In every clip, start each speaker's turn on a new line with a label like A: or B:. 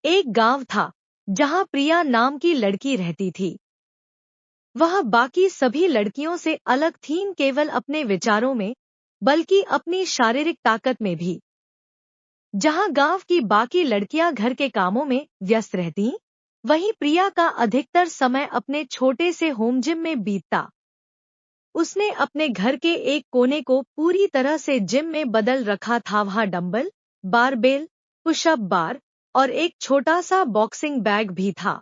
A: एक गांव था जहां प्रिया नाम की लड़की रहती थी। वह बाकी सभी लड़कियों से अलग थी, केवल अपने विचारों में बल्कि अपनी शारीरिक ताकत में भी। जहां गांव की बाकी लड़कियां घर के कामों में व्यस्त रहतीं, वहीं प्रिया का अधिकतर समय अपने छोटे से होम जिम में बीतता। उसने अपने घर के एक कोने को पूरी तरह से जिम में बदल रखा था। वहां डंबल, बारबेल, पुशअप बार और एक छोटा सा बॉक्सिंग बैग भी था।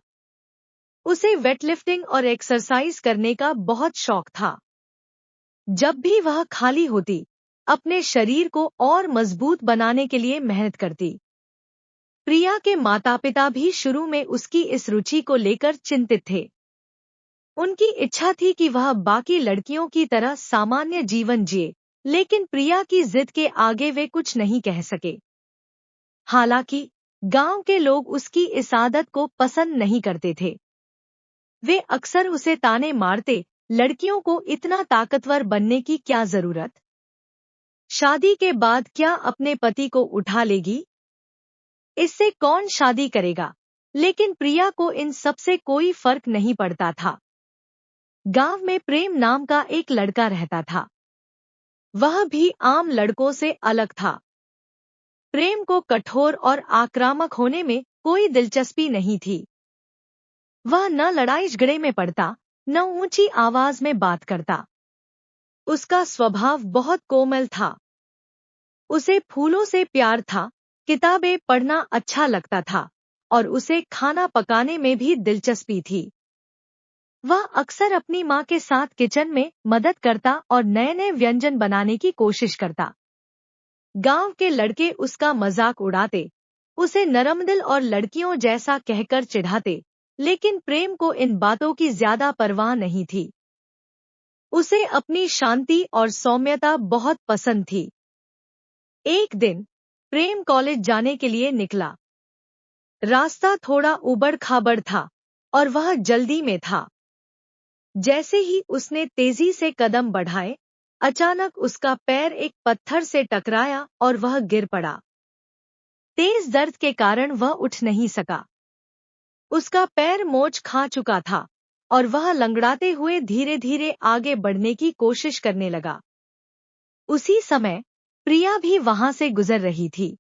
A: उसे वेटलिफ्टिंग और एक्सरसाइज करने का बहुत शौक था। जब भी वह खाली होती, अपने शरीर को और मजबूत बनाने के लिए मेहनत करती। प्रिया के माता पिता भी शुरू में उसकी इस रुचि को लेकर चिंतित थे। उनकी इच्छा थी कि वह बाकी लड़कियों की तरह सामान्य जीवन जिए, लेकिन प्रिया की जिद के आगे वे कुछ नहीं कह सके। हालांकि गांव के लोग उसकी इस आदत को पसंद नहीं करते थे। वे अक्सर उसे ताने मारते, लड़कियों को इतना ताकतवर बनने की क्या जरूरत? शादी के बाद क्या अपने पति को उठा लेगी? इससे कौन शादी करेगा? लेकिन प्रिया को इन सब से कोई फर्क नहीं पड़ता था। गांव में प्रेम नाम का एक लड़का रहता था। वह भी आम लड़कों से अलग था। प्रेम को कठोर और आक्रामक होने में कोई दिलचस्पी नहीं थी। वह न लड़ाई झगड़े में पड़ता, न ऊंची आवाज में बात करता। उसका स्वभाव बहुत कोमल था। उसे फूलों से प्यार था, किताबें पढ़ना अच्छा लगता था और उसे खाना पकाने में भी दिलचस्पी थी। वह अक्सर अपनी मां के साथ किचन में मदद करता और नए नए व्यंजन बनाने की कोशिश करता। गांव के लड़के उसका मजाक उड़ाते, उसे नरमदिल और लड़कियों जैसा कहकर चिढ़ाते, लेकिन प्रेम को इन बातों की ज्यादा परवाह नहीं थी। उसे अपनी शांति और सौम्यता बहुत पसंद थी। एक दिन प्रेम कॉलेज जाने के लिए निकला। रास्ता थोड़ा उबड़-खाबड़ था और वह जल्दी में था। जैसे ही उसने तेजी से कदम बढ़ाए, अचानक उसका पैर एक पत्थर से टकराया और वह गिर पड़ा। तेज दर्द के कारण वह उठ नहीं सका। उसका पैर मोच खा चुका था और वह लंगड़ाते हुए धीरे धीरे आगे बढ़ने की कोशिश करने लगा। उसी समय प्रिया भी वहां से गुजर रही थी।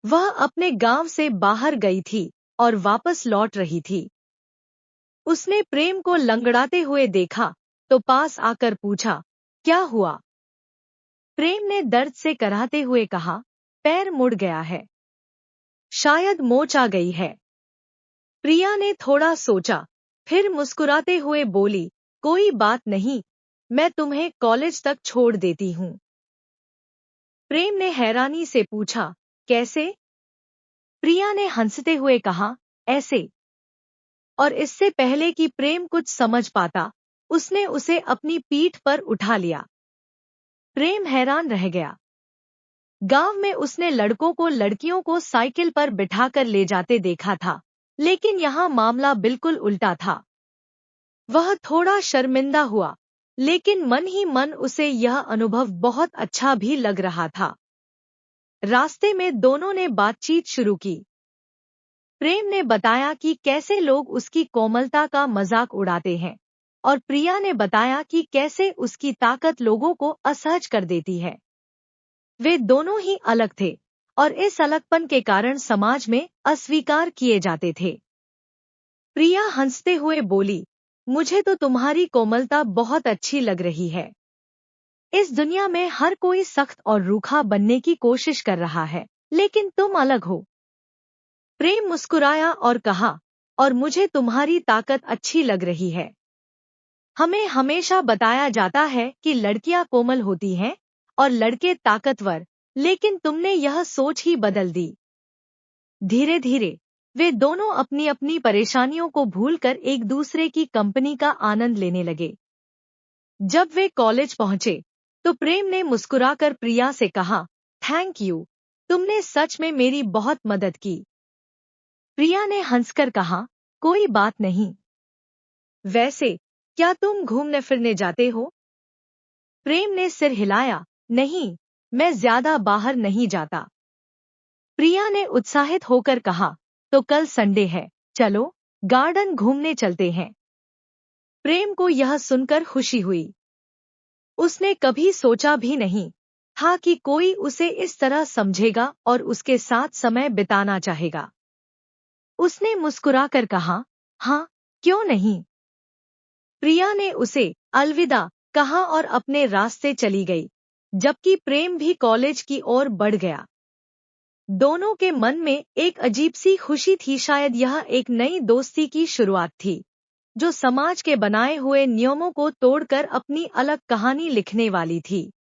A: वह अपने गांव से बाहर गई थी और वापस लौट रही थी। उसने प्रेम को लंगड़ाते हुए देखा तो पास आकर पूछा, क्या हुआ? प्रेम ने दर्द से कराहते हुए कहा, पैर मुड़ गया है। शायद मोच आ गई है। प्रिया ने थोड़ा सोचा, फिर मुस्कुराते हुए बोली, कोई बात नहीं, मैं तुम्हें कॉलेज तक छोड़ देती हूँ। प्रेम ने हैरानी से पूछा, कैसे? प्रिया ने हंसते हुए कहा, ऐसे। और इससे पहले कि प्रेम कुछ समझ पाता, उसने उसे अपनी पीठ पर उठा लिया। प्रेम हैरान रह गया। गांव में उसने लड़कों को लड़कियों को साइकिल पर बिठाकर ले जाते देखा था, लेकिन यहाँ मामला बिल्कुल उल्टा था। वह थोड़ा शर्मिंदा हुआ, लेकिन मन ही मन उसे यह अनुभव बहुत अच्छा भी लग रहा था। रास्ते में दोनों ने बातचीत शुरू की। प्रेम ने बताया कि कैसे लोग उसकी कोमलता का मजाक उड़ाते हैं और प्रिया ने बताया कि कैसे उसकी ताकत लोगों को असहज कर देती है। वे दोनों ही अलग थे और इस अलगपन के कारण समाज में अस्वीकार किए जाते थे। प्रिया हंसते हुए बोली, मुझे तो तुम्हारी कोमलता बहुत अच्छी लग रही है। इस दुनिया में हर कोई सख्त और रूखा बनने की कोशिश कर रहा है, लेकिन तुम अलग हो। प्रेम मुस्कुराया और कहा, और मुझे तुम्हारी ताकत अच्छी लग रही है। हमें हमेशा बताया जाता है कि लड़कियां कोमल होती हैं और लड़के ताकतवर, लेकिन तुमने यह सोच ही बदल दी। धीरे धीरे वे दोनों अपनी अपनी परेशानियों को भूलकर एक दूसरे की कंपनी का आनंद लेने लगे। जब वे कॉलेज पहुंचे, तो प्रेम ने मुस्कुराकर प्रिया से कहा, थैंक यू, तुमने सच में मेरी बहुत मदद की। प्रिया ने हंसकर कहा, कोई बात नहीं। वैसे क्या तुम घूमने फिरने जाते हो? प्रेम ने सिर हिलाया, नहीं, मैं ज्यादा बाहर नहीं जाता। प्रिया ने उत्साहित होकर कहा, तो कल संडे है, चलो गार्डन घूमने चलते हैं। प्रेम को यह सुनकर खुशी हुई। उसने कभी सोचा भी नहीं था कि कोई उसे इस तरह समझेगा और उसके साथ समय बिताना चाहेगा। उसने मुस्कुराकर कहा, हाँ, क्यों नहीं। प्रिया ने उसे अलविदा कहा और अपने रास्ते चली गई, जबकि प्रेम भी कॉलेज की ओर बढ़ गया। दोनों के मन में एक अजीब सी खुशी थी, शायद यह एक नई दोस्ती की शुरुआत थी, जो समाज के बनाए हुए नियमों को तोड़कर अपनी अलग कहानी लिखने वाली थी।